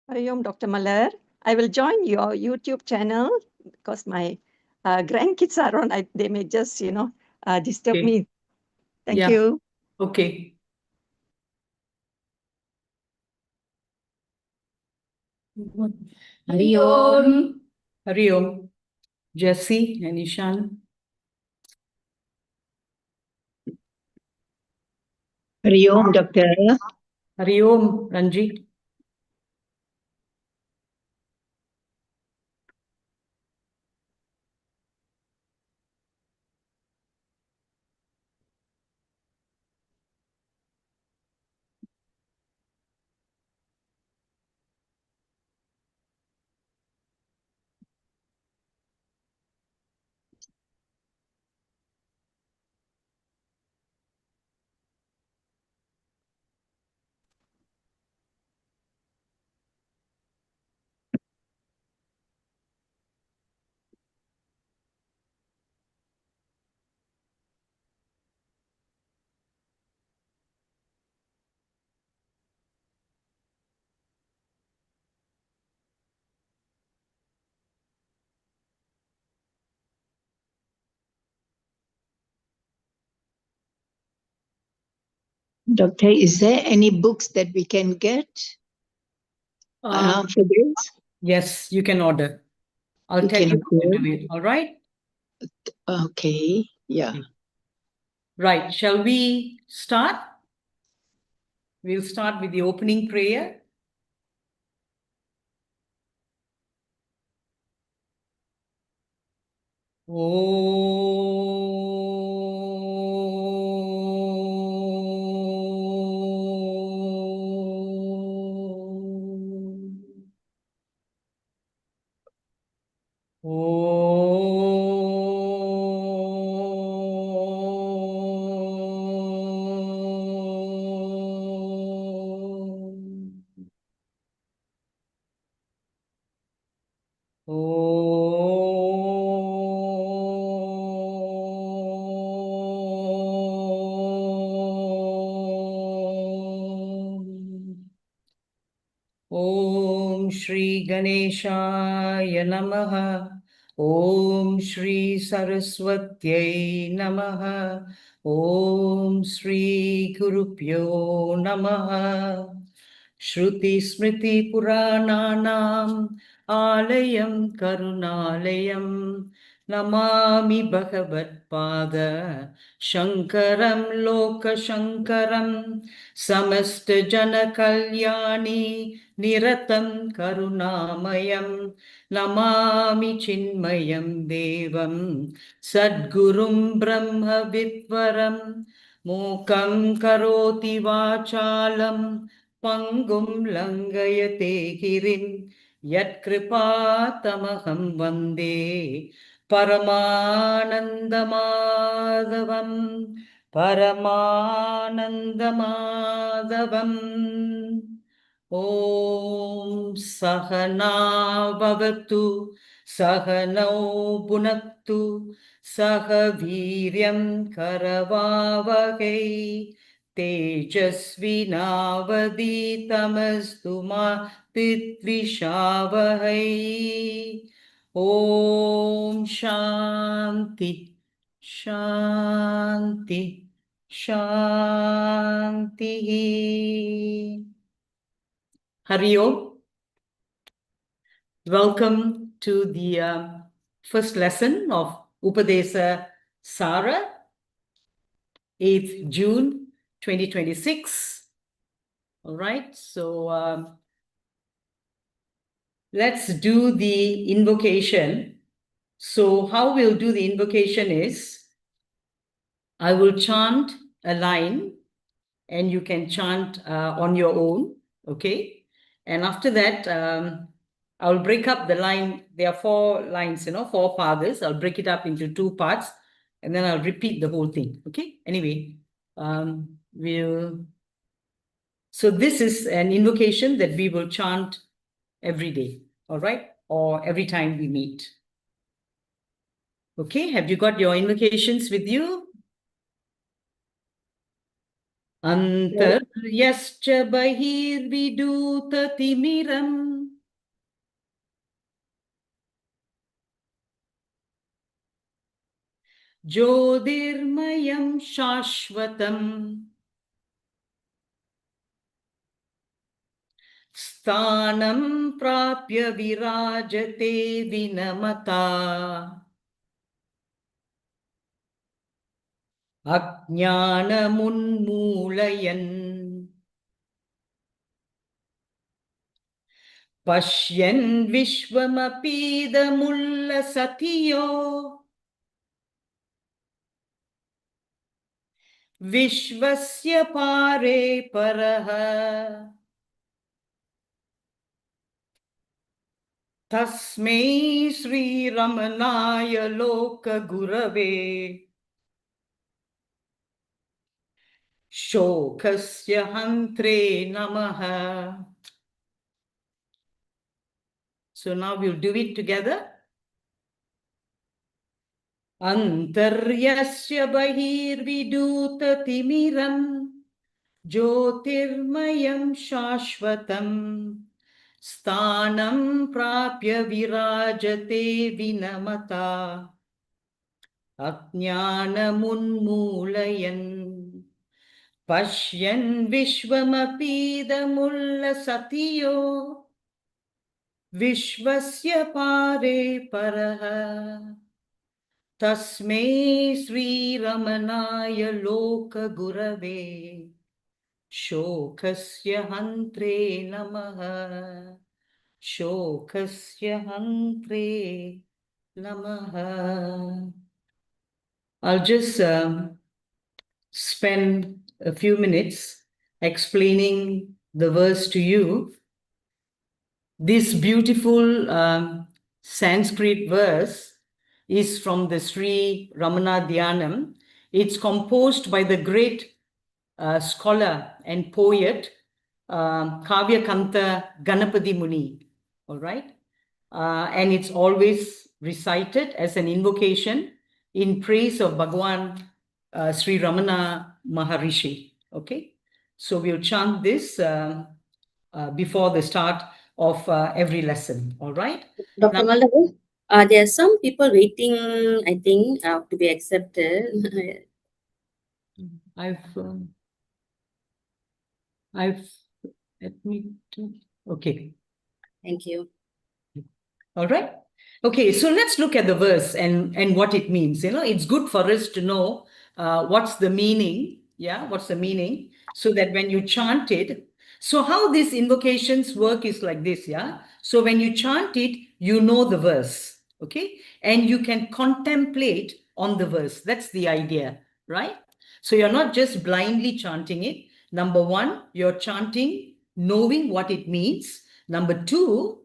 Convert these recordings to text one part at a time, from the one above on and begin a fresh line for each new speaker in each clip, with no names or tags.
Hariom, Dr. Malar. I will join your YouTube channel because my grandkids are on. They may just, disturb
Okay.
me. Thank
Yeah.
you.
Okay.
Hariom.
Hariom. Jesse and Ishan.
Hariom, Doctor.
Hariom, Ranjit.
Doctor, is there any books that we can get for this?
Yes, you can order. I'll tell you how to do it. All right?
Okay. Yeah.
Right. Shall we start? We'll start with the opening prayer. Om Shri Ganeshaya Namaha. Om Shri Saraswatyai Namaha. Om Shri Gurupyo Namaha. Shruti Smriti Purananam Alayam Karunalayam Namami Bhagavad Pada Shankaram Loka Shankaram Samasta Jana Kalyani Niratam Karunamayam Namami Chinmayam Devam Sadgurum Brahma Vitvaram Mokam Karoti Vachalam Pangum Langayate Girim Yat Kripatamaham Vande Paramanandamadavam Paramanandamadavam Om Sahana Bhavatu Sahanau Bhunaktu Sahaviryam Karavavakai Tejasvinavaditamastu ma Vidvishavahai. Om Shanti Shanti Shanti. Hari Om. Welcome to the first lesson of Upadesa Sara. 8th June 2026. All right, so let's do the invocation. So how we'll do the invocation is, I will chant a line and you can chant on your own, okay? And after that, I'll break up the line. There are 4 lines, 4 pathas. I'll break it up into 2 parts and then I'll repeat the whole thing, okay? Anyway, so this is an invocation that we will chant every day, all right? Or every time we meet. Okay, have you got your invocations with you? Antaryascha bahirvidutatimiram Jyotirmayam shashvatam Sthanam prapya virajate vinamata Ajnanamunmulayan Pashyan vishvamapidamullasatiyo Vishvasya pare paraha Tasmai Sri Ramanaya Loka Gurave Shokasya Hantre Namaha. So now we'll do it together. Antaryasya bahirvidutatimiram Jyotirmayam shashvatam Sthanam prapya virajate vinamata Ajnanamunmulayan Pashyan vishvamapidamullasatiyo Vishvasya pare paraha Tasmai Sri Ramanaya Loka Gurave Shokasya Hantre Namaha Shokasya Hantre Namaha. I'll just spend a few minutes explaining the verse to you. This beautiful Sanskrit verse is from the Sri Ramana Dhyanam. It's composed by the great scholar and poet Kavya Kanta Ganapati Muni. All right. And it's always recited as an invocation in praise of Bhagwan Sri Ramana Maharishi. Okay. So we'll chant this before the start of every lesson. All right.
Dr.
Now,
Malal, there are some people waiting, I think, to be accepted.
Let me okay.
Thank you.
All right. Okay, so let's look at the verse and what it means. It's good for us to know what's the meaning. Yeah, what's the meaning? So that when you chant it, so how these invocations work is like this, yeah? So when you chant it, you know the verse, okay? And you can contemplate on the verse. That's the idea, right? So you're not just blindly chanting it. Number 1, you're chanting, knowing what it means. Number 2,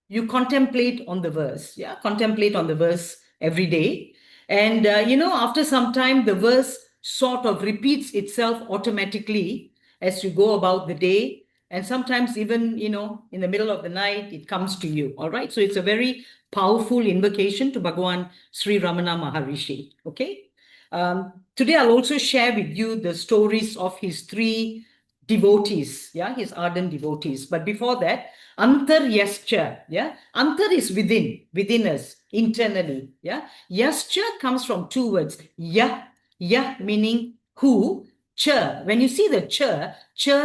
you contemplate on the verse, yeah, contemplate on the verse every day. And, after some time, the verse sort of repeats itself automatically as you go about the day. And sometimes even, in the middle of the night, it comes to you, all right? So it's a very powerful invocation to Bhagwan Sri Ramana Maharishi, okay? Today, I'll also share with you the stories of his 3 devotees, yeah, his ardent devotees. But before that, Antar Yascha, yeah, Antar is within us, internally, yeah. Yascha comes from 2 words, Yah meaning who, Cha. When you see the Cha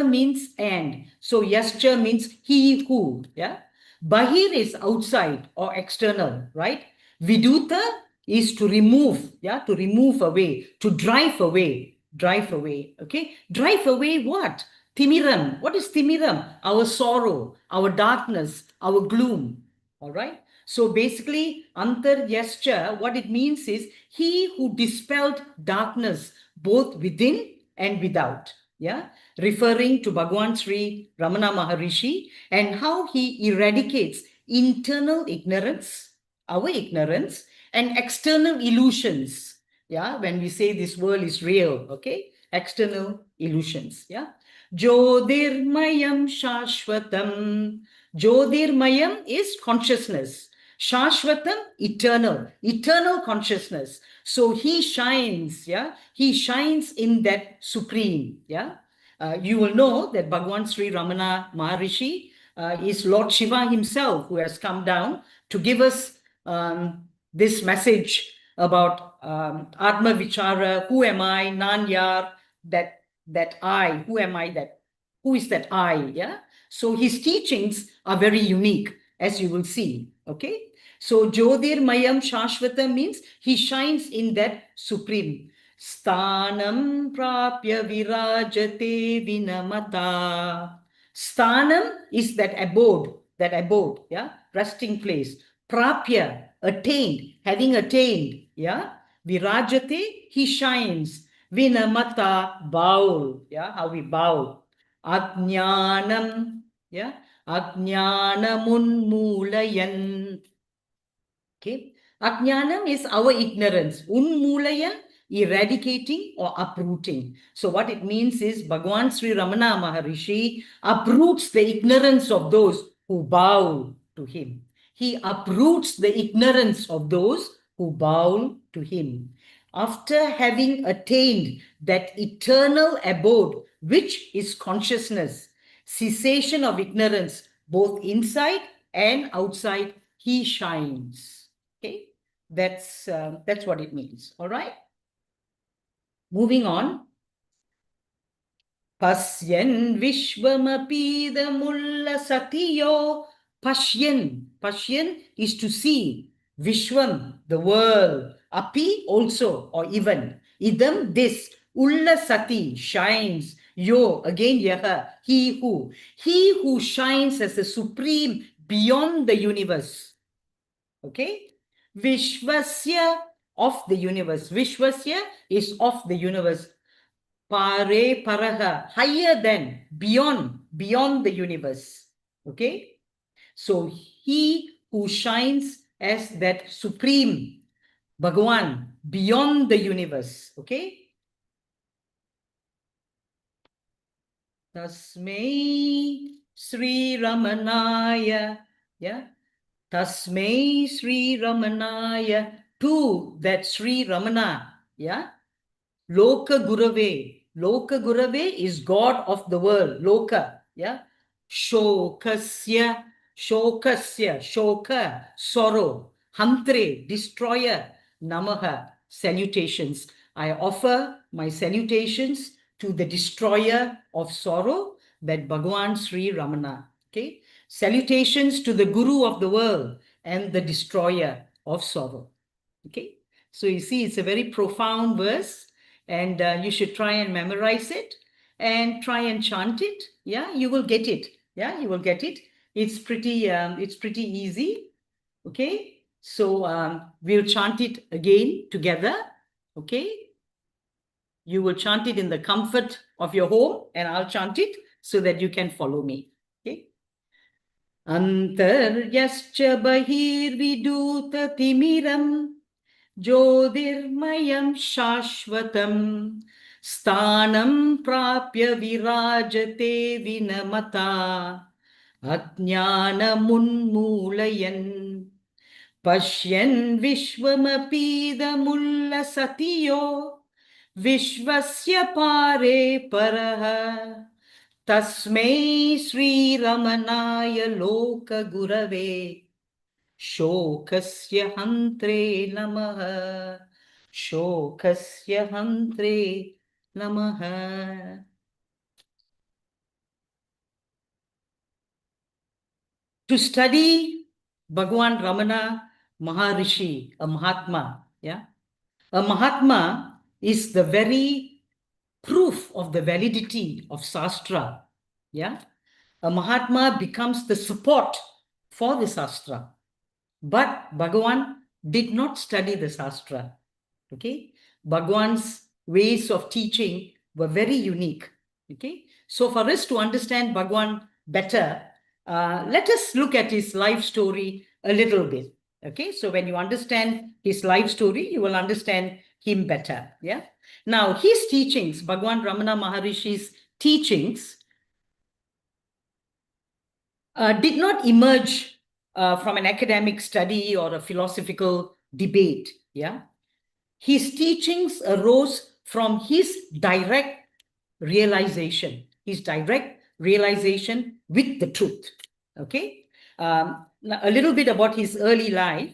means and. So Yascha means he who, yeah. Bahir is outside or external, right? Viduta is to remove, yeah, to remove away, to drive away. Drive away. Okay. Drive away what? Timiram. What is timiram? Our sorrow, our darkness, our gloom. All right. So basically, antaryascha, what it means is he who dispelled darkness both within and without. Yeah. Referring to Bhagwan Sri Ramana Maharishi and how he eradicates internal ignorance, our ignorance, and external illusions. Yeah, when we say this world is real, okay, external illusions. Yeah, Jyotirmayam Shashwatam. Jyotirmayam is consciousness. Shashwatam, eternal consciousness. So he shines, yeah, he shines in that supreme, yeah. You will know that Bhagwan Sri Ramana Maharishi is Lord Shiva himself who has come down to give us this message about Atma Vichara, who am I, Nanyar, that I, who am I, that, who is that I, yeah? So his teachings are very unique, as you will see, okay? So Jyotir Mayam Shashvata means he shines in that supreme. Sthanam prapya virajate vinamata. Sthanam is that abode, yeah, resting place. Prapya, attained, having attained, yeah. Virajate, he shines. Vinamata, bow, yeah, how we bow. Ajnanam, yeah, Ajnanamunmulayan. Okay. Ajnanam is our ignorance. Unmulaya, eradicating or uprooting. So what it means is Bhagwan Sri Ramana Maharishi uproots the ignorance of those who bow to him. He uproots the ignorance of those who bow to him. After having attained that eternal abode, which is consciousness, cessation of ignorance, both inside and outside, he shines. Okay, that's what it means. All right. Moving on. Pasyan Vishwamapida Satiyo. Pasyan is to see. Vishwam, the world. Api also, or even. Idam, this. Sati shines. Yo, again, yaha, he who. He who shines as the supreme beyond the universe. Okay. Vishwasya, of the universe. Vishwasya is of the universe. Pare paraha, higher than, beyond the universe. Okay. So he who shines as that supreme Bhagavan beyond the universe. Okay. Tasmai Sri Ramanaya. Yeah. Tasmai Sri Ramanaya, to that Sri Ramana, yeah. Loka Gurave. Loka Gurave is God of the world, Loka, yeah. Shokasya, Shoka, sorrow. Hantre, destroyer. Namaha, salutations. I offer my salutations to the destroyer of sorrow, that Bhagwan Sri Ramana. Okay. Salutations to the Guru of the world and the destroyer of sorrow. Okay. So you see, it's a very profound verse, and you should try and memorize it and try and chant it. Yeah, you will get it. Yeah, you will get it. It's pretty easy. Okay. So we'll chant it again together. Okay. You will chant it in the comfort of your home, and I'll chant it so that you can follow me. Okay. Antaryascha bahirviduta timiram Jyotirmayam Shashvatam Sthanam Prapya Virajate Vinamata Ajnanamunmulayan Pashyan Vishwamapidamullasatiyo Vishwasya Pare Paraha Tasmai Sri Ramanaya Loka Gurave Shokasya Hantre Namaha. Shokasya Hantre Namaha. To study Bhagwan Ramana Maharishi, a Mahatma, yeah. A Mahatma is the very proof of the validity of Shastra. Yeah. A Mahatma becomes the support for the Shastra. But Bhagavan did not study the Shastra. Okay. Bhagavan's ways of teaching were very unique. Okay. So for us to understand Bhagavan better, let us look at his life story a little bit. Okay. So when you understand his life story, you will understand him better. Yeah. Now, his teachings, Bhagavan Ramana Maharishi's teachings, did not emerge from an academic study or a philosophical debate. Yeah. His teachings arose from his direct realization with the truth. Okay. A little bit about his early life.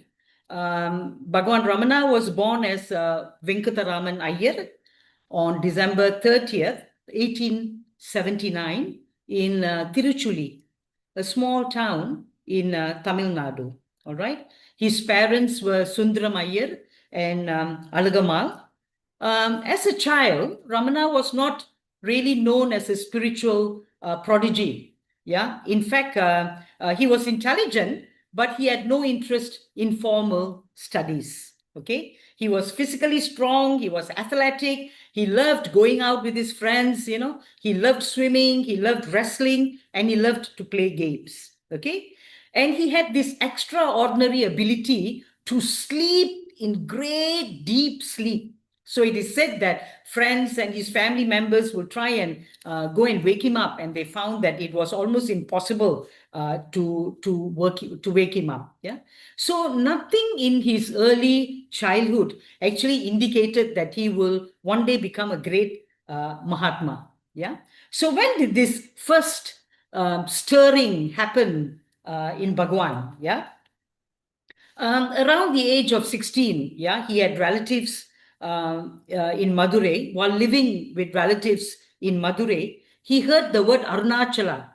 Bhagavan Ramana was born as Venkataraman Iyer on December 30th, 1879 in Tiruchuli, a small town in Tamil Nadu. All right. His parents were Sundaram Iyer and Alagamal. As a child, Ramana was not really known as a spiritual prodigy. Yeah. In fact, he was intelligent, but he had no interest in formal studies. Okay. He was physically strong. He was athletic. He loved going out with his friends. He loved swimming. He loved wrestling, and he loved to play games. Okay. And he had this extraordinary ability to sleep in great deep sleep. So it is said that friends and his family members will try and go and wake him up, and they found that it was almost impossible to wake him up. Yeah. So nothing in his early childhood actually indicated that he will one day become a great Mahatma. Yeah. So when did this first stirring happen in Bhagwan? Yeah. Around the age of 16, yeah, he had relatives in Madurai. While living with relatives in Madurai, he heard the word Arunachala,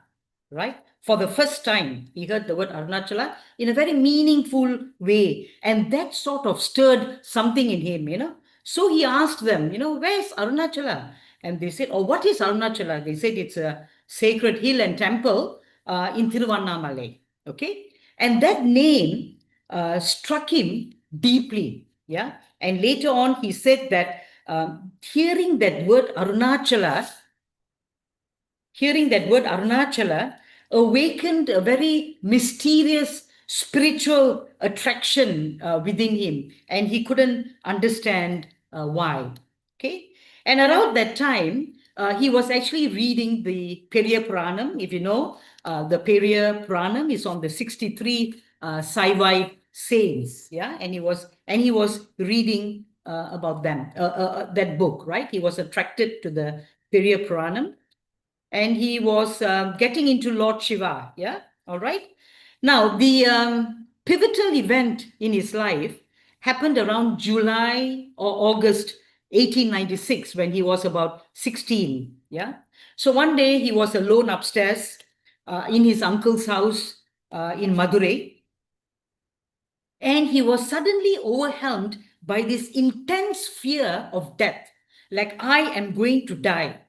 right? For the first time, he heard the word Arunachala in a very meaningful way. And that sort of stirred something in him. So he asked them, where's Arunachala? And they said, oh, what is Arunachala? They said it's a sacred hill and temple in Tiruvannamalai. Okay. And that name struck him deeply. Yeah. And later on, he said that hearing that word Arunachala awakened a very mysterious spiritual attraction within him, and he couldn't understand why. Okay. And around that time, he was actually reading the Periya Puranam. If you know, the Periya Puranam is on the 63 Saivite saints. Yeah. And he was reading about them, that book, right? He was attracted to the Periya Puranam, and he was getting into Lord Shiva. Yeah. All right. Now, the pivotal event in his life happened around July or August 1896, when he was about 16. Yeah. So one day he was alone upstairs in his uncle's house in Madurai, and he was suddenly overwhelmed by this intense fear of death, like, I am going to die.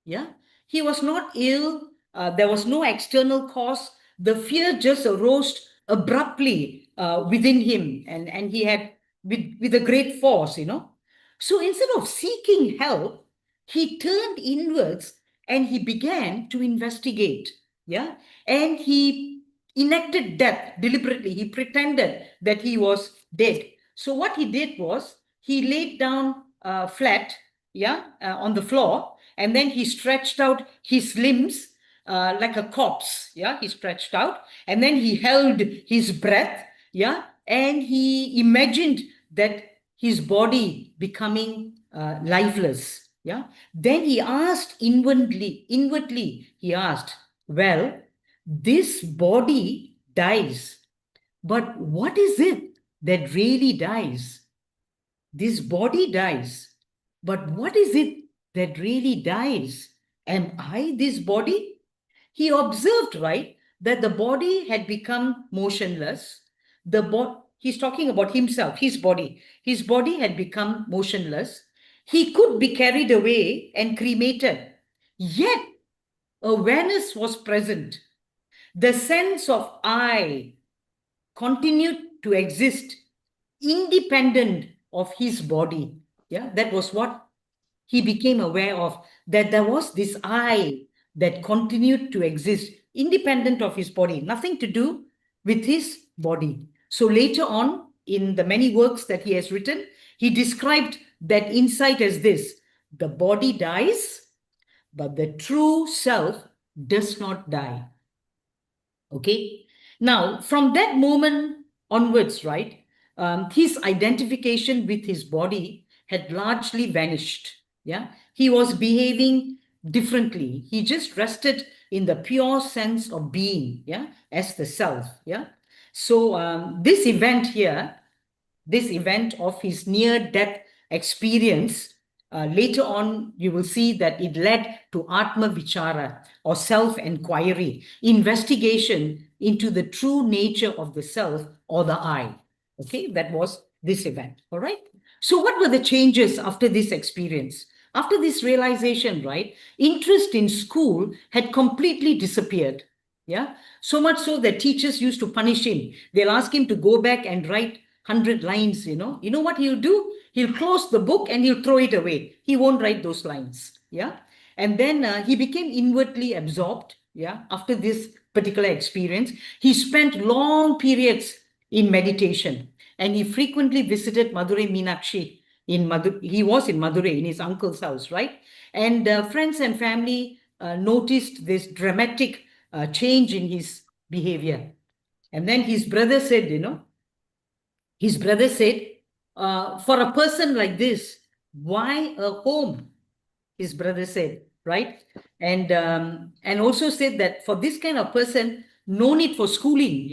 Yeah. He was not ill. There was no external cause. The fear just arose abruptly within him, and he had with a great force. So instead of seeking help, he turned inwards and he began to investigate. Yeah. And he enacted death deliberately. He pretended that he was dead. So what he did was he laid down flat, yeah, on the floor, and then he stretched out his limbs like a corpse. Yeah, he stretched out, and then he held his breath. Yeah, and he imagined that his body becoming lifeless. Yeah, then he asked inwardly, he asked, well, this body dies, but what is it that really dies? This body dies, but what is it that really dies? Am I this body? He observed, right, that the body had become motionless. He's talking about himself, his body. His body had become motionless, He could be carried away and cremated. Yet, awareness was present. The sense of I continued to exist independent of his body. Yeah, that was what he became aware of, that there was this I that continued to exist independent of his body, nothing to do with his body. So later on, in the many works that he has written, he described that insight as this: the body dies, but the true self does not die. Okay. Now, from that moment onwards, right, his identification with his body had largely vanished. Yeah. He was behaving differently. He just rested in the pure sense of being, yeah, as the self. Yeah. So this event here, this event of his near-death experience, later on, you will see that it led to Atma Vichara, or self-enquiry, investigation into the true nature of the self or the I. Okay, that was this event. All right. So what were the changes after this experience? After this realization, right, interest in school had completely disappeared. Yeah. So much so that teachers used to punish him. They'll ask him to go back and write 100 lines, you know. You know what he'll do? He'll close the book and he'll throw it away. He won't write those lines. Yeah. And then he became inwardly absorbed. Yeah. After this particular experience, he spent long periods in meditation, and he frequently visited Madurai Meenakshi in Madurai. He was in Madurai in his uncle's house, right? And friends and family noticed this dramatic change in his behavior. And then his brother said, his brother said, for a person like this, why a home? His brother said, right? And also said that for this kind of person, no need for schooling,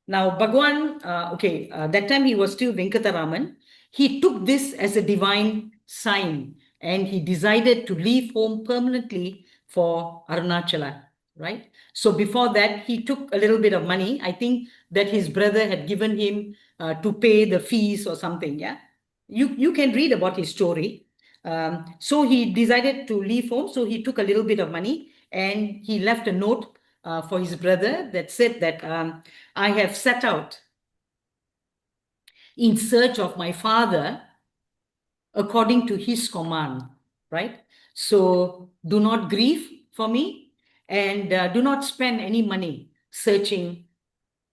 Now, Bhagwan, that time he was still Venkataraman. He took this as a divine sign, and he decided to leave home permanently for Arunachala, right? So before that, he took a little bit of money. I think that his brother had given him to pay the fees or something, yeah? You can read about his story. So he decided to leave home. So he took a little bit of money and he left a note for his brother that said that I have set out in search of my father according to his command, right? So do not grieve for me, and do not spend any money searching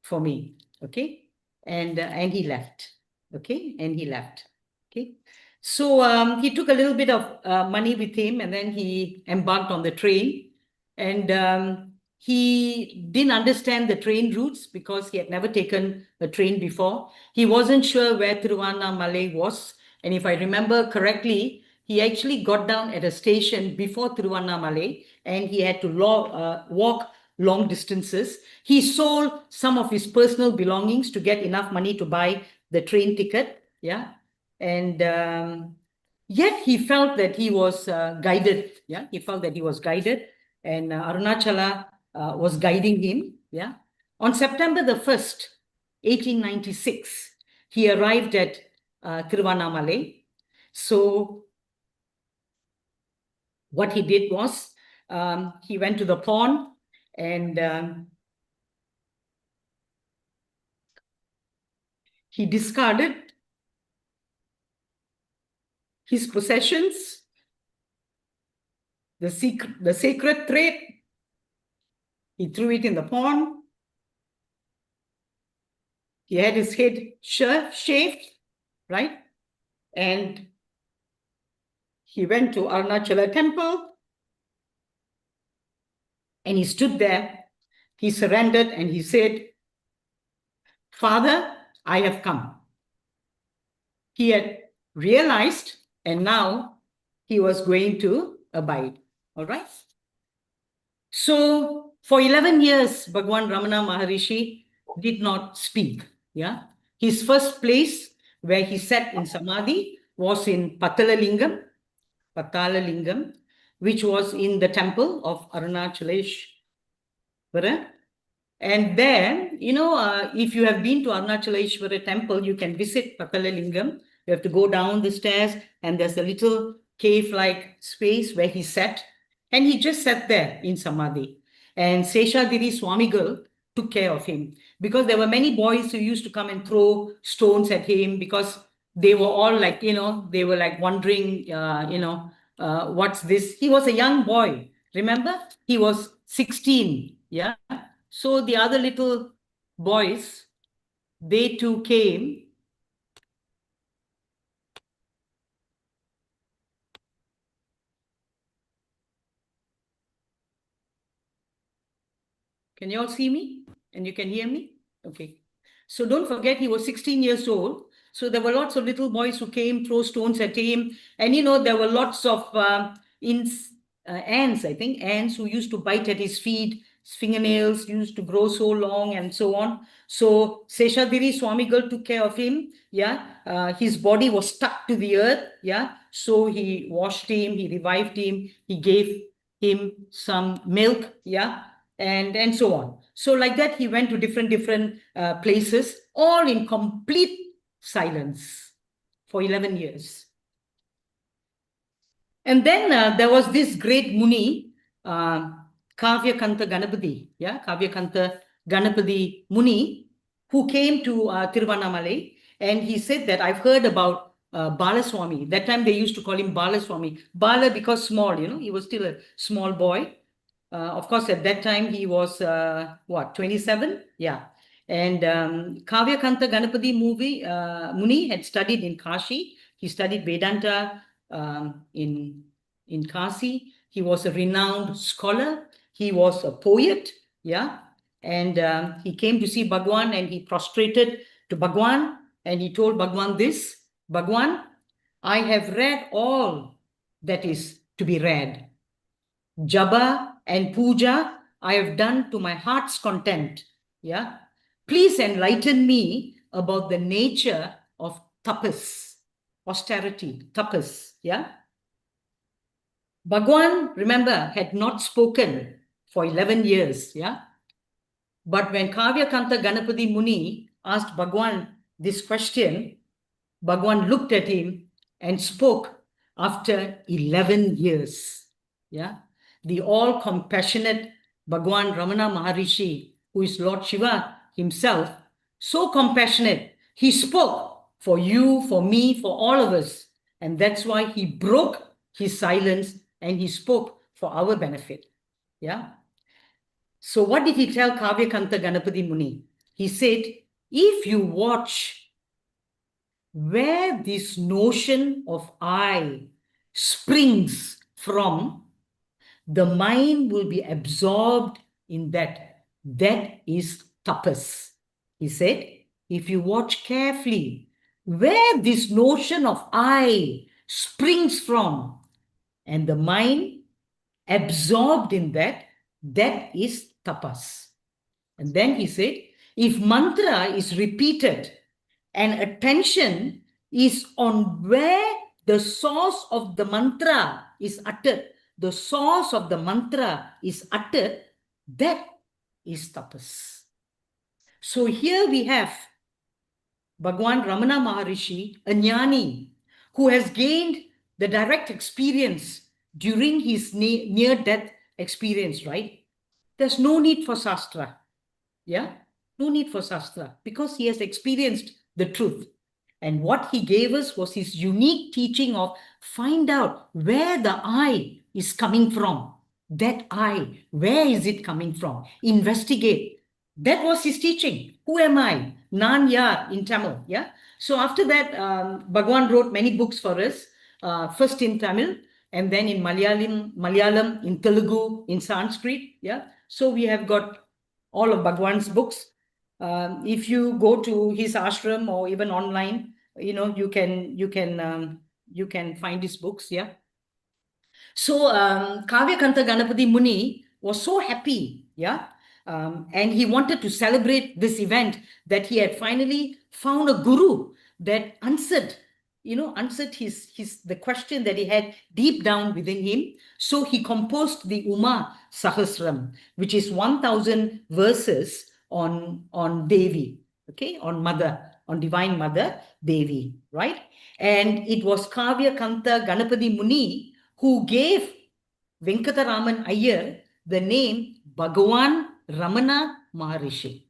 for me. Okay. And he left. Okay. And he left. Okay. So he took a little bit of money with him, and then he embarked on the train. And he didn't understand the train routes because he had never taken a train before. He wasn't sure where Tiruvannamalai was. And if I remember correctly, he actually got down at a station before Tiruvannamalai, and he had to walk long distances. He sold some of his personal belongings to get enough money to buy the train ticket. Yeah. And yet he felt that he was guided. Yeah. He felt that he was guided, and Arunachala was guiding him. Yeah. On September the 1st, 1896, he arrived at Tiruvannamalai. So what he did was he went to the pond, and he discarded his possessions, the sacred thread. He threw it in the pond. He had his head shaved, right? And he went to Arunachala temple, and he stood there. He surrendered and he said, Father, I have come. He had realized, and now he was going to abide. All right. So for 11 years, Bhagwan Ramana Maharishi did not speak. Yeah. His first place where he sat in Samadhi was in Patalalingam, which was in the temple of Arunachaleshwara. And there, if you have been to Arunachaleshwara temple, you can visit Patalalingam You have to go down the stairs, and there's a little cave-like space where he sat, and he just sat there in Samadhi. And Seshadiri Swamigal took care of him, because there were many boys who used to come and throw stones at him, because they were all like, they were like wondering, what's this? He was a young boy. Remember? He was 16. Yeah. So the other little boys, they too came. Can you all see me? And you can hear me? Okay. So don't forget, he was 16 years old. So there were lots of little boys who came, throw stones at him. And, there were lots of ants, I think, ants who used to bite at his feet. His fingernails used to grow so long and so on. So Seshadiri Swamigal took care of him. Yeah. His body was stuck to the earth. Yeah. So he washed him, he revived him, he gave him some milk. Yeah. And so on. So like that, he went to different places, all in complete silence for 11 years. And then there was this great Muni, Kavyakanta Ganapati, Kavyakanta Ganapati Muni, who came to Tiruvannamalai, and he said that I've heard about Balaswami. That time they used to call him Balaswami. Bala because small, he was still a small boy. Of course, at that time he was 27? Yeah. And Kavyakanta Ganapati Muni had studied in Kashi. He studied Vedanta in Kasi. He was a renowned scholar. He was a poet. Yeah. And he came to see Bhagwan, and he prostrated to Bhagwan, and he told Bhagwan this: Bhagwan, I have read all that is to be read. Japa and puja I have done to my heart's content. Yeah. Please enlighten me about the nature of tapas, austerity, tapas. Yeah. Bhagwan, remember, had not spoken for 11 years. Yeah. But when Kavyakanta Ganapati Muni asked Bhagwan this question, Bhagwan looked at him and spoke after 11 years. Yeah. The all-compassionate Bhagwan Ramana Maharishi, who is Lord Shiva himself, so compassionate, he spoke for you, for me, for all of us. And that's why he broke his silence and he spoke for our benefit. Yeah. So what did he tell Kavyakanta Ganapati Muni? He said, if you watch where this notion of I springs from, the mind will be absorbed in that. That is tapas. He said, if you watch carefully where this notion of I springs from, and the mind absorbed in that, that is tapas. And then he said, if mantra is repeated and attention is on where the source of the mantra is uttered, the source of the mantra is uttered, that is tapas. So here we have Bhagwan Ramana Maharishi, a jnani, who has gained the direct experience during his near-death experience, right? There's no need for Shastra. Yeah? No need for Shastra, because he has experienced the truth. And what he gave us was his unique teaching of find out where the I is coming from. That I, where is it coming from? Investigate. That was his teaching. Who am I? Nan Yar in Tamil. Yeah. So after that, Bhagwan wrote many books for us. First in Tamil, and then in Malayalam, in Telugu, in Sanskrit. Yeah. So we have got all of Bhagwan's books. If you go to his ashram or even online, you can find his books. Yeah. So Kavyakanta Ganapati Muni was so happy. Yeah. And he wanted to celebrate this event that he had finally found a guru that answered the question that he had deep down within him. So he composed the Uma Sahasram, which is 1,000 verses on Devi, okay, on Mother on Divine Mother Devi, right? And it was Kavya Kanta Ganapati Muni who gave Venkataraman Iyer the name Bhagawan Ramana Maharishi.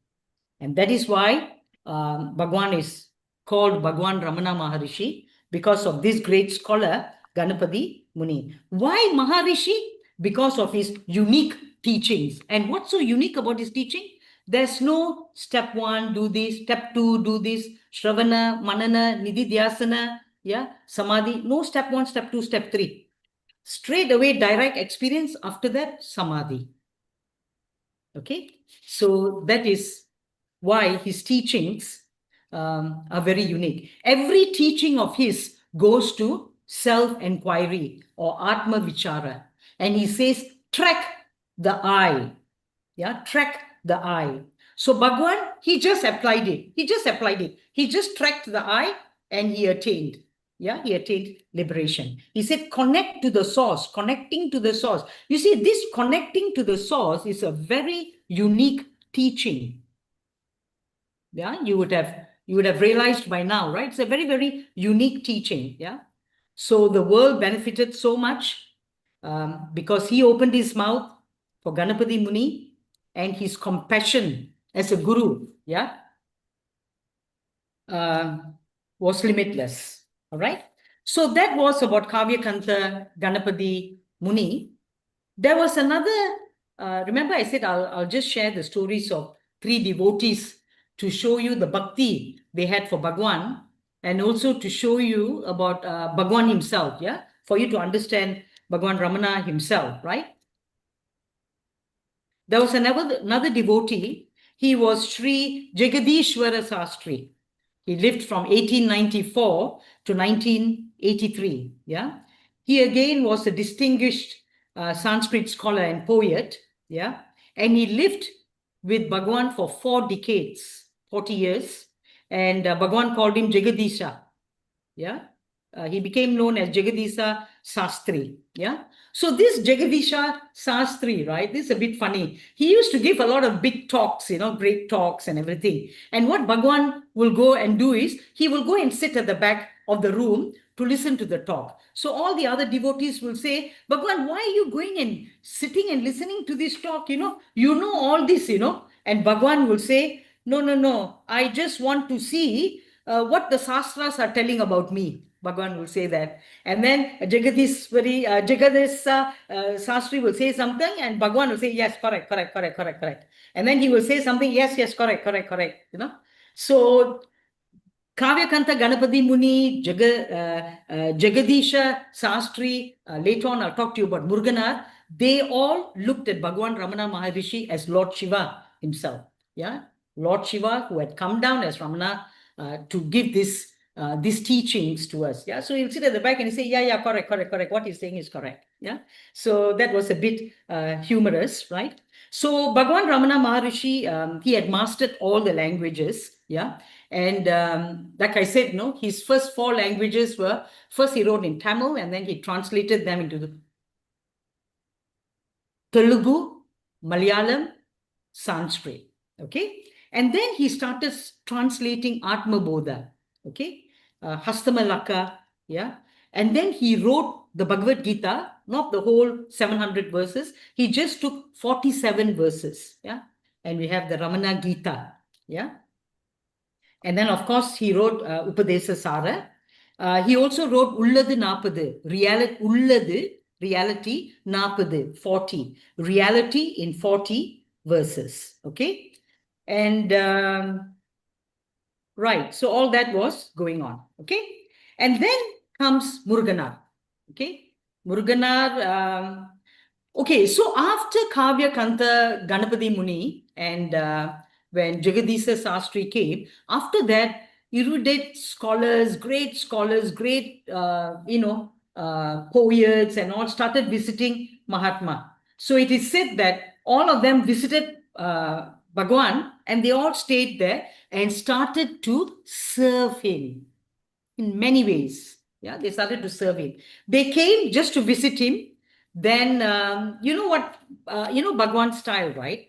And that is why Bhagwan is called Bhagwan Ramana Maharishi, because of this great scholar, Ganapati Muni. Why Maharishi? Because of his unique teachings. And what's so unique about his teaching? There's no step 1, do this, step 2, do this, Shravana, Manana, Nididhyasana, yeah, Samadhi. No step 1, step 2, step 3. Straight away, direct experience. After that, Samadhi. Okay, so that is why his teachings are very unique. Every teaching of his goes to self-inquiry or Atma Vichara. And he says, track the eye. Yeah, track the eye. So Bhagwan, he just applied it. He just tracked the eye and he attained. Yeah, he attained liberation. He said, connect to the source, connecting to the source. You see, this connecting to the source is a very unique teaching. Yeah, you would have realized by now, right? It's a very, very unique teaching. Yeah. So the world benefited so much because he opened his mouth for Ganapati Muni, and his compassion as a guru, yeah, was limitless. All right. So that was about Kavya Kanta Ganapati Muni. There was another, remember I said I'll just share the stories of 3 devotees to show you the bhakti they had for Bhagwan, and also to show you about Bhagwan himself, yeah, for you to understand Bhagwan Ramana himself, right? There was another devotee. He was Sri Jagadishwara Sastri. He lived from 1894 to 1983. Yeah, he again was a distinguished Sanskrit scholar and poet. Yeah, and he lived with Bhagwan for 4 decades, 40 years, and Bhagwan called him Jagadisha. Yeah, he became known as Jagadisha Sastri. Yeah. So this Jagadisha Sastri, right, this is a bit funny. He used to give a lot of big talks, great talks and everything. And what Bhagwan will go and do is, he will go and sit at the back of the room to listen to the talk. So all the other devotees will say, Bhagwan, why are you going and sitting and listening to this talk? You know all this, And Bhagwan will say, no, I just want to see what the Sastras are telling about me. Bhagwan will say that. And then Jagadish Sastri will say something, and Bhagwan will say, yes, correct. And then he will say something, yes, correct. So Kavyakanta Ganapati Muni, Jagadisha Sastri, later on I'll talk to you about Muruganar. They all looked at Bhagwan Ramana Maharishi as Lord Shiva himself. Yeah, Lord Shiva, who had come down as Ramana to give these teachings to us. Yeah, so he'll sit at the back and he'll say, yeah, correct. What he's saying is correct. Yeah, so that was a bit humorous, right? So Bhagwan Ramana Maharishi, he had mastered all the languages. Yeah, and like I said, his first 4 languages were, first he wrote in Tamil, and then he translated them into the Telugu, Malayalam, Sanskrit. Okay, and then he started translating Atma Bodha. Okay, Hastamalaka. Yeah, and then he wrote the Bhagavad Gita, not the whole 700 verses. He just took 47 verses. Yeah, and we have the Ramana Gita. Yeah. And then, of course, he wrote Upadesa Sara. He also wrote Ulladu Napadu, reality, Napadu, 40. Reality in 40 verses. Okay? And, right, so all that was going on. Okay? And then comes Muruganar. Okay? Muruganar, okay, so after Kavya Kanta Ganapati Muni and when Jagadisha Sastri came, after that, erudite scholars, great poets and all started visiting Mahatma. So it is said that all of them visited Bhagwan, and they all stayed there and started to serve him in many ways. Yeah, they started to serve him. They came just to visit him. Then, you know what, Bhagwan's style, right?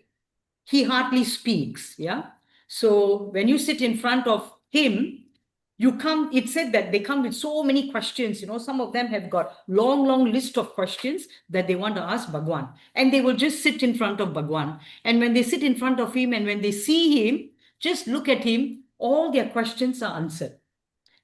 He hardly speaks. Yeah. So when you sit in front of him, it said that they come with so many questions, some of them have got long list of questions that they want to ask Bhagwan. And they will just sit in front of Bhagwan. And when they sit in front of him and when they see him, just look at him, all their questions are answered.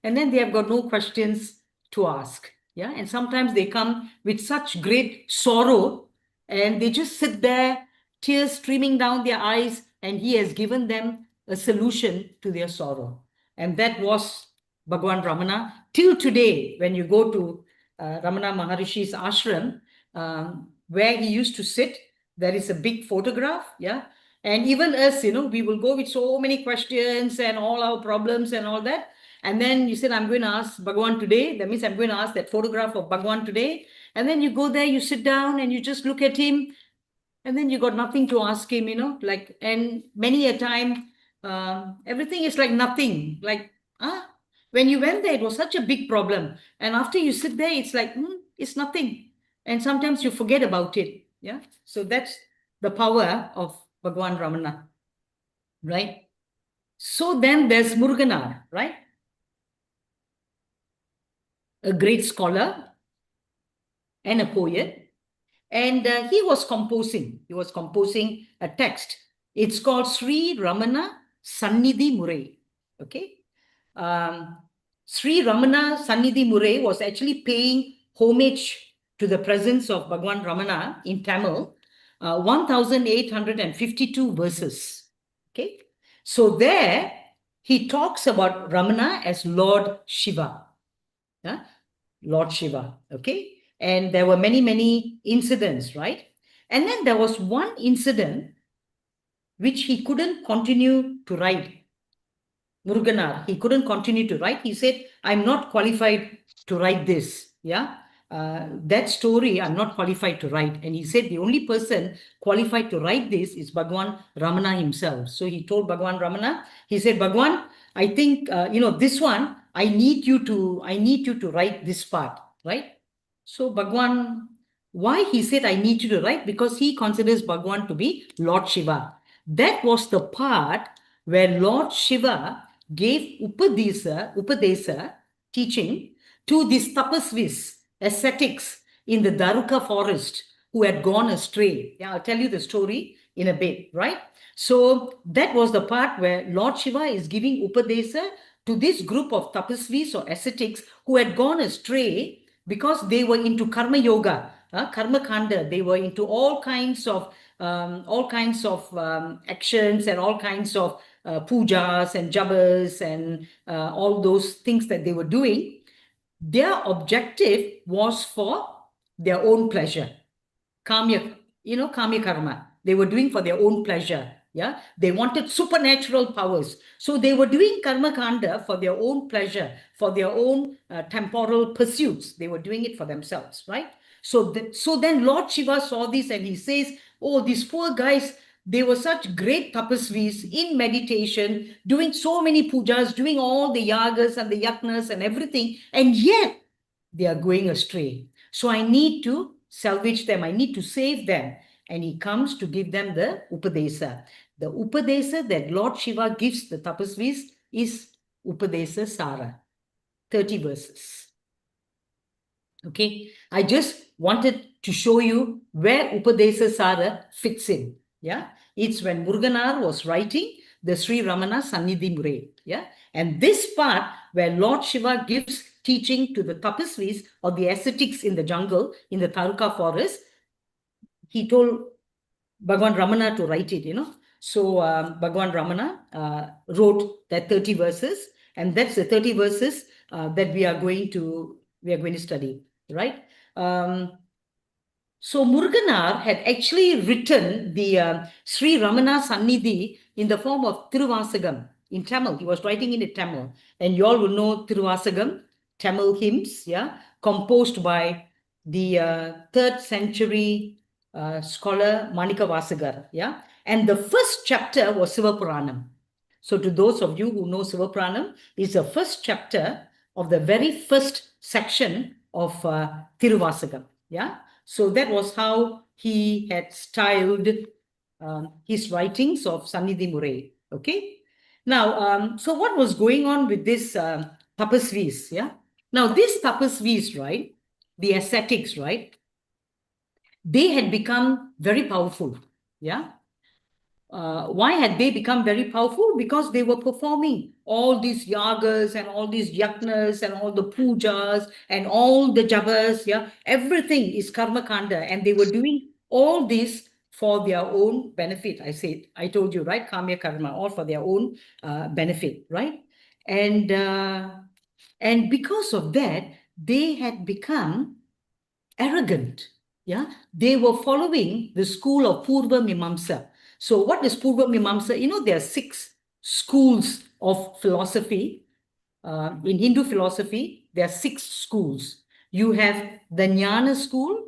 And then they have got no questions to ask. Yeah. And sometimes they come with such great sorrow and they just sit there, tears streaming down their eyes, and he has given them a solution to their sorrow. And that was Bhagwan Ramana. Till today, when you go to Ramana Maharishi's ashram, where he used to sit, there is a big photograph. Yeah. And even us, we will go with so many questions and all our problems and all that. And then you said, I'm going to ask Bhagwan today. That means I'm going to ask that photograph of Bhagwan today. And then you go there, you sit down and you just look at him. And then you got nothing to ask him, and many a time, everything is like nothing. Like, when you went there, it was such a big problem. And after you sit there, it's like, it's nothing. And sometimes you forget about it. Yeah. So that's the power of Bhagwan Ramana. Right. So then there's Muruganar, right? A great scholar and a poet. And he was composing a text. It's called Sri Ramana Sannidhi Murai. Okay. Sri Ramana Sannidhi Murai was actually paying homage to the presence of Bhagwan Ramana in Tamil, 1852 verses. Okay. So there he talks about Ramana as Lord Shiva. Yeah? Lord Shiva. Okay. And there were many incidents, right? And then there was one incident which he couldn't continue to write. Muruganar, he couldn't continue to write. He said, I'm not qualified to write this. Yeah. That story, I'm not qualified to write. And he said, the only person qualified to write this is Bhagwan Ramana himself. So he told Bhagwan Ramana, he said, Bhagwan, I think, this one, I need you to write this part, right? So Bhagwan, why he said, I need you to write? Because he considers Bhagwan to be Lord Shiva. That was the part where Lord Shiva gave Upadesa teaching to these tapasvis, ascetics in the Daruka forest who had gone astray. Yeah, I'll tell you the story in a bit, right? So that was the part where Lord Shiva is giving Upadesa to this group of tapasvis or ascetics who had gone astray because they were into karma yoga, karma kanda. They were into all kinds of actions and all kinds of pujas and jabas and all those things that they were doing. Their objective was for their own pleasure. Kamya karma. They were doing for their own pleasure. Yeah, they wanted supernatural powers. So they were doing karma kanda for their own pleasure, for their own temporal pursuits. They were doing it for themselves, right? So then Lord Shiva saw this and he says, oh, these poor guys, they were such great tapasvis in meditation, doing so many pujas, doing all the yagas and the yajnas and everything, and yet they are going astray. So I need to salvage them. I need to save them. And he comes to give them the Upadesa. The Upadesa that Lord Shiva gives the tapasvis is Upadesa Sara, 30 verses. Okay, I just wanted to show you where Upadesa Sara fits in. Yeah, it's when Muruganar was writing the Sri Ramana Sannidhi Murai. Yeah, and this part where Lord Shiva gives teaching to the tapasvis or the ascetics in the jungle, in the Taruka forest, he told Bhagwan Ramana to write it, So Bhagwan Ramana wrote that 30 verses, and that's the 30 verses that we are going to study, right? So Muruganar had actually written the Sri Ramana Sannidhi in the form of Tiruvasagam in Tamil. He was writing in Tamil, and you all will know Tiruvasagam, Tamil hymns, yeah, composed by the 3rd century scholar Manika Vasagar, yeah. And the first chapter was Sivapuranam. So to those of you who know Sivapuranam, it's the first chapter of the very first section of Tiruvasagam, yeah. So that was how he had styled his writings of Sannidhi Murai, okay. Now, so what was going on with this tapasvis? Yeah. Now, these tapasvis, right? The ascetics, right? They had become very powerful. Yeah. Why had they become very powerful? Because they were performing all these yagas and all these yajnas and all the pujas and all the jabas. Yeah, everything is karma kanda, and they were doing all this for their own benefit. I told you, right? Kamya karma, all for their own benefit, right? And because of that, they had become arrogant. Yeah, they were following the school of Purva Mimamsa. So, what is Purva Mimamsa? You know, there are 6 schools of philosophy. In Hindu philosophy, there are 6 schools. You have the Jnana school,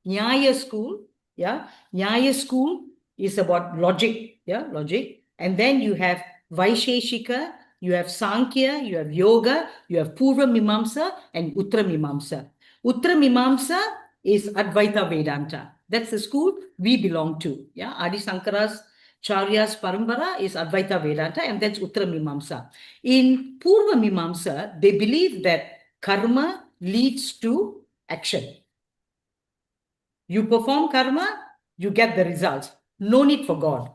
Nyaya school. Yeah, Nyaya school is about logic. Yeah, logic. And then you have Vaisheshika, you have Sankhya, you have Yoga, you have Purva Mimamsa and Uttara Mimamsa. Uttara Mimamsa is Advaita Vedanta. That's the school we belong to. Yeah, Adi Sankara's Charya's Parambara is Advaita Vedanta, and that's Uttara Mimamsa. In Purva Mimamsa, they believe that karma leads to action. You perform karma, you get the results. No need for God.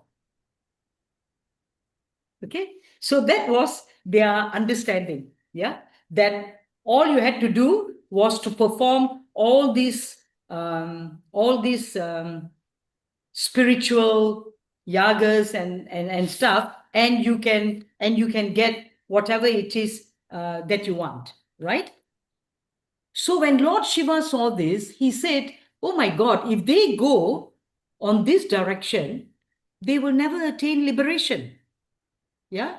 Okay, so that was their understanding. Yeah, that all you had to do was to perform all these spiritual yagas and stuff, and you can get whatever it is that you want, right? So when Lord Shiva saw this, he said, oh my God, if they go on this direction, they will never attain liberation. Yeah,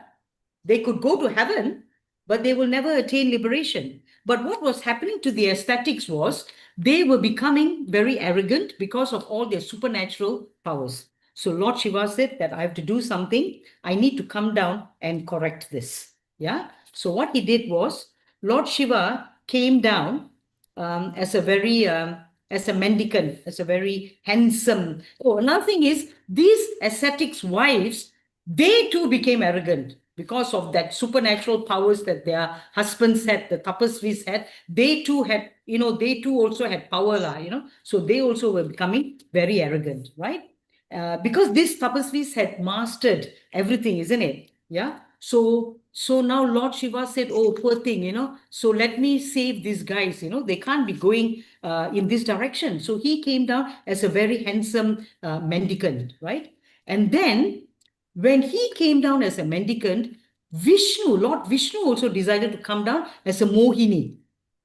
they could go to heaven, but they will never attain liberation. But what was happening to the ascetics was they were becoming very arrogant because of all their supernatural powers. So Lord Shiva said that I have to do something. I need to come down and correct this. Yeah. So what he did was Lord Shiva came down as a very as a mendicant, as a very handsome. Oh, another thing is these ascetics' wives, they too became arrogant because of that supernatural powers that their husbands had, the tapasvis had. They too had, they too also had power, so they also were becoming very arrogant, right? Because these tapasvis had mastered everything, isn't it? Yeah. So now Lord Shiva said, oh, poor thing, so let me save these guys, they can't be going in this direction. So he came down as a very handsome mendicant, right? And then when he came down as a mendicant, Lord Vishnu also decided to come down as a Mohini.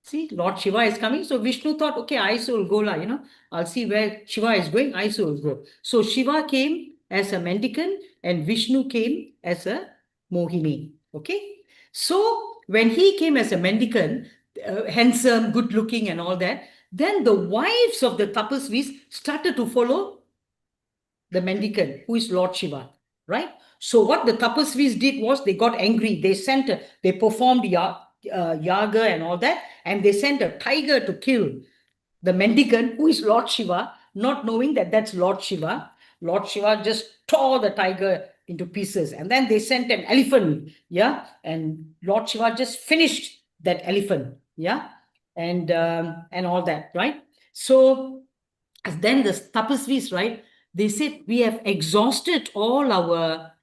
See, Lord Shiva is coming. So Vishnu thought, okay, I also will go, I'll see where Shiva is going, I also will go. So Shiva came as a mendicant and Vishnu came as a Mohini. Okay. So when he came as a mendicant, handsome, good looking and all that, then the wives of the tapasvis started to follow the mendicant, who is Lord Shiva, right? So what the tapasvis did was they got angry. They performed yaga and all that, and they sent a tiger to kill the mendicant, who is Lord Shiva, not knowing that that's Lord Shiva. Lord Shiva just tore the tiger into pieces, and then they sent an elephant, yeah, and Lord Shiva just finished that elephant, yeah, and all that, right? So then the tapasvis, right? They said, we have exhausted all our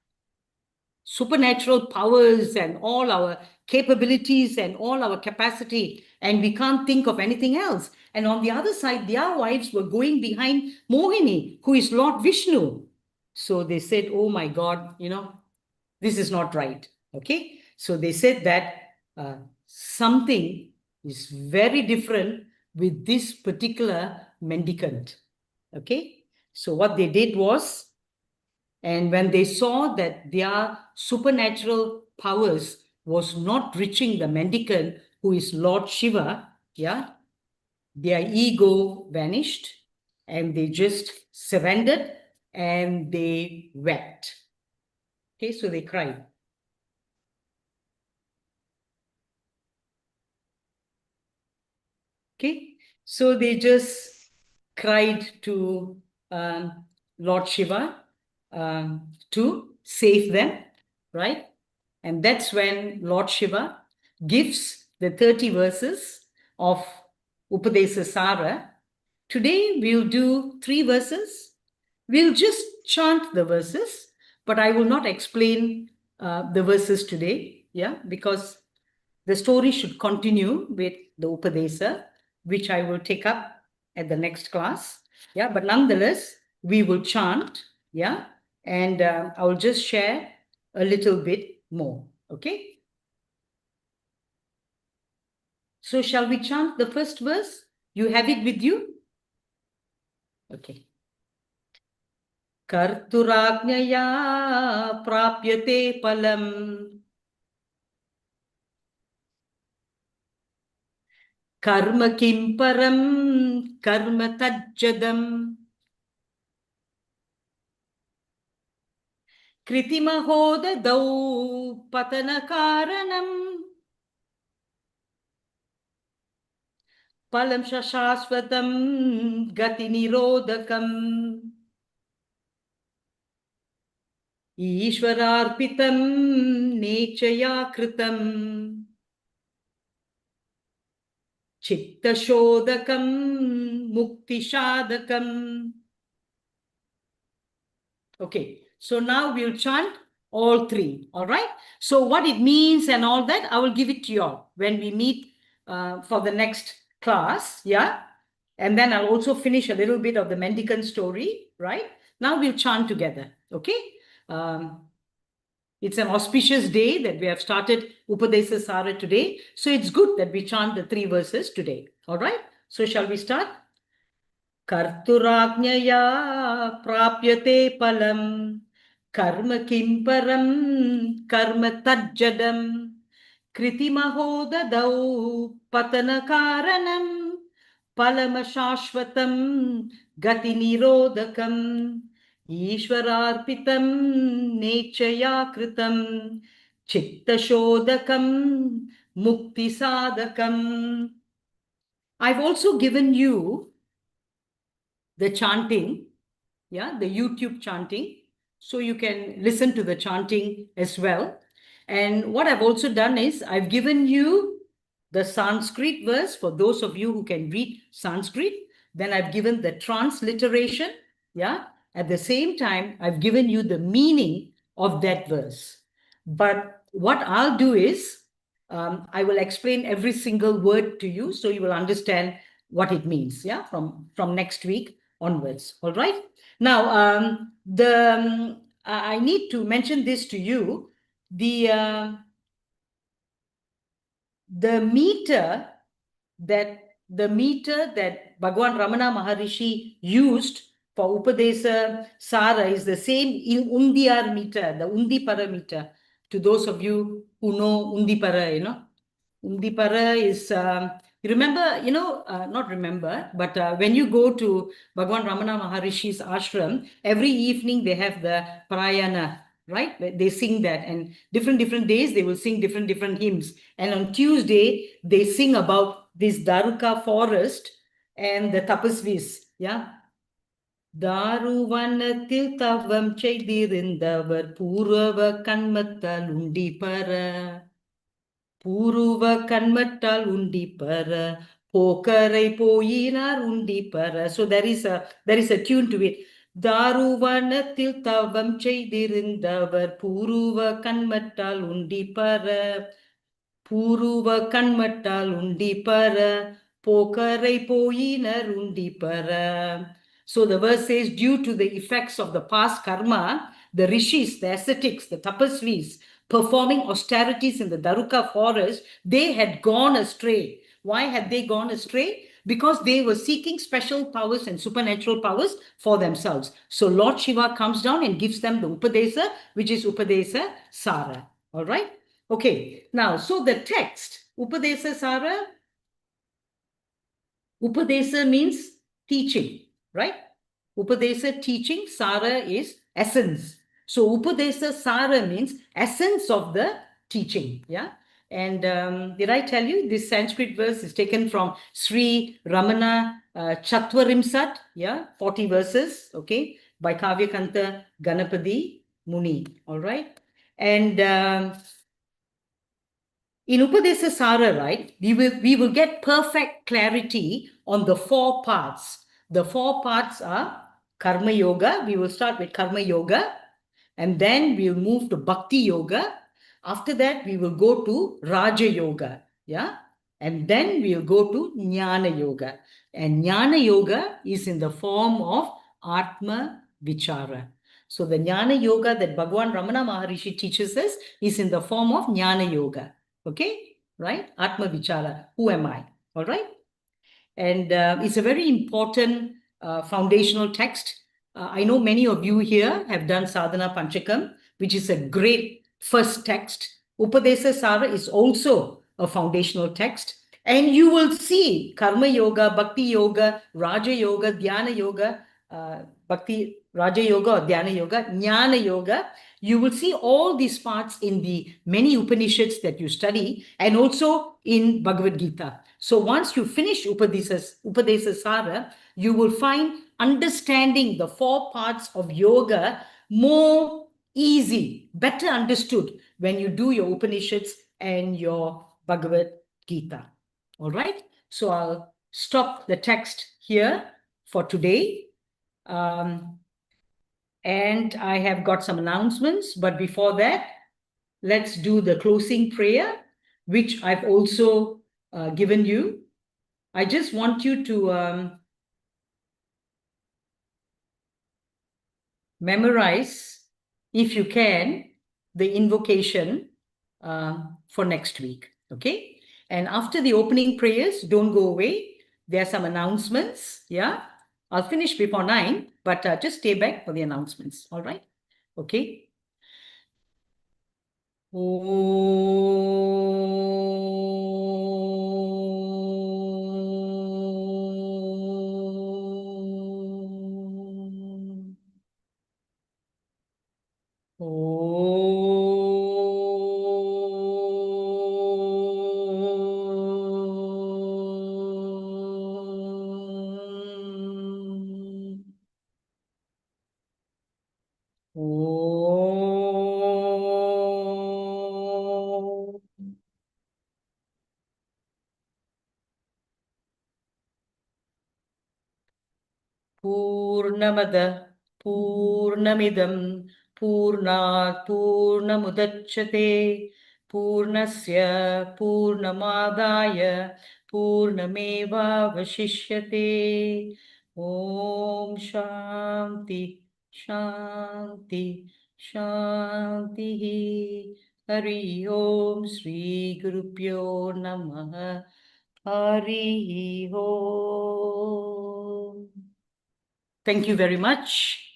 supernatural powers and all our capabilities and all our capacity, and we can't think of anything else. And on the other side, their wives were going behind Mohini, who is Lord Vishnu. So they said, oh my God, this is not right. Okay. So they said that something is very different with this particular mendicant. Okay. So what they did was, and when they saw that their supernatural powers was not reaching the mendicant, who is Lord Shiva, yeah, their ego vanished and they just surrendered and they wept. Okay, so they cried. Okay, so they just cried to Lord Shiva to save them, right? And that's when Lord Shiva gives the 30 verses of Upadesa Sara. Today we'll do 3 verses. We'll just chant the verses, but I will not explain the verses today, yeah, because the story should continue with the Upadesa, which I will take up at the next class, yeah, but nonetheless, we will chant, yeah, and I will just share a little bit more, okay? So shall we chant the first verse? You have it with you? Okay. Karturajnaya prapyate palam karma kim param karma tajjadam kritimahodadau patana karanam palam shashasvatam gati nirodakam ईश्वरार्पितं नेचया कृतं चित्तशोधकं muktishaadakam. Okay, so now we'll chant all 3, all right? So what it means and all that, I will give it to you all when we meet for the next class, yeah? And then I'll also finish a little bit of the mendicant story, right? Now we'll chant together, okay? It's an auspicious day that we have started Upadesa Sara today. So it's good that we chant the 3 verses today. All right. So shall we start? Karturajnaya prapyate palam karma kim param karma tajjadam kritimahodadau patana karanam palama shashvatam gati nirodakam ईश्वरार्पितं नेच्छया कृतं चित्तशोधकं मुक्तिसाधकम्. I've also given you the chanting, yeah, the YouTube chanting, so you can listen to the chanting as well. And what I've also done is I've given you the Sanskrit verse for those of you who can read Sanskrit. Then I've given the transliteration, yeah. At the same time, I've given you the meaning of that verse. But what I'll do is I will explain every single word to you so you will understand what it means, yeah, from next week onwards. All right. Now, I need to mention this to you. The meter that Bhagwan Ramana Maharishi used for Upadesa Sara is the same in Undiyar meter, the Undipara meter. To those of you who know Undipara, you know, Undipara is, you remember, you know, not remember, but when you go to Bhagwan Ramana Maharishi's ashram, every evening they have the Prayana, right? They sing that, and different days they will sing different hymns. And on Tuesday, they sing about this Daruka forest and the tapasvis, yeah? Daruvanattil tavam cheydirindhavar purava kanmattal undipara. Puruva kanmattal undipara, pokarai poyinar undipara. So there is a tune to it. Daruvanatil tavam cheydirindhavar puruva kanmattal undipara. Puruva kanmattal undipara, pokarai poyinar undipara. So the verse says, due to the effects of the past karma, the rishis, the ascetics, the tapasvis, performing austerities in the Daruka forest, they had gone astray. Why had they gone astray? Because they were seeking special powers and supernatural powers for themselves. So Lord Shiva comes down and gives them the Upadesa, which is Upadesa Sara. All right? Okay, now, so the text, Upadesa Sara, Upadesa means teaching, right? Upadesa teaching, Sara is essence. So Upadesa Sara means essence of the teaching, yeah? And did I tell you this Sanskrit verse is taken from Sri Ramana Chatwarimsat, yeah, 40 verses, okay, by Kavyakanta Ganapati Muni, all right? And in Upadesa Sara, right, we will get perfect clarity on the 4 parts. The 4 parts are Karma Yoga. We will start with Karma Yoga, and then we'll move to Bhakti Yoga. After that, we will go to Raja Yoga, yeah, and then we'll go to Jnana Yoga. And Jnana Yoga is in the form of Atma Vichara. So the Jnana Yoga that Bhagwan Ramana Maharishi teaches us is in the form of Jnana Yoga. Okay, right? Atma Vichara. Who am I? All right. And it's a very important foundational text. I know many of you here have done Sadhana Panchakam, which is a great first text. Upadesa Sara is also a foundational text. And you will see Karma Yoga, Bhakti Yoga, Raja Yoga, Dhyana Yoga, Bhakti, Raja Yoga or Dhyana Yoga, Jnana Yoga. You will see all these parts in the many Upanishads that you study and also in Bhagavad Gita. So once you finish Upadesa Sara, you will find understanding the 4 parts of yoga more easy, better understood when you do your Upanishads and your Bhagavad Gita. All right. So I'll stop the text here for today. And I have got some announcements, but before that, let's do the closing prayer, which I've also given you. I just want you to memorize, if you can, the invocation for next week, okay? And after the opening prayers, don't go away. There are some announcements, yeah? I'll finish before 9, but just stay back for the announcements, all right? Okay? Purnamada Purnamidam Purnat Purnamudachyate Purnasya Purnamadaya Purnameva Vashishyate. Om Shanti Shanti Shanti. Hari Om Sri Gurupyo Namaha. Hari Om. Thank you very much.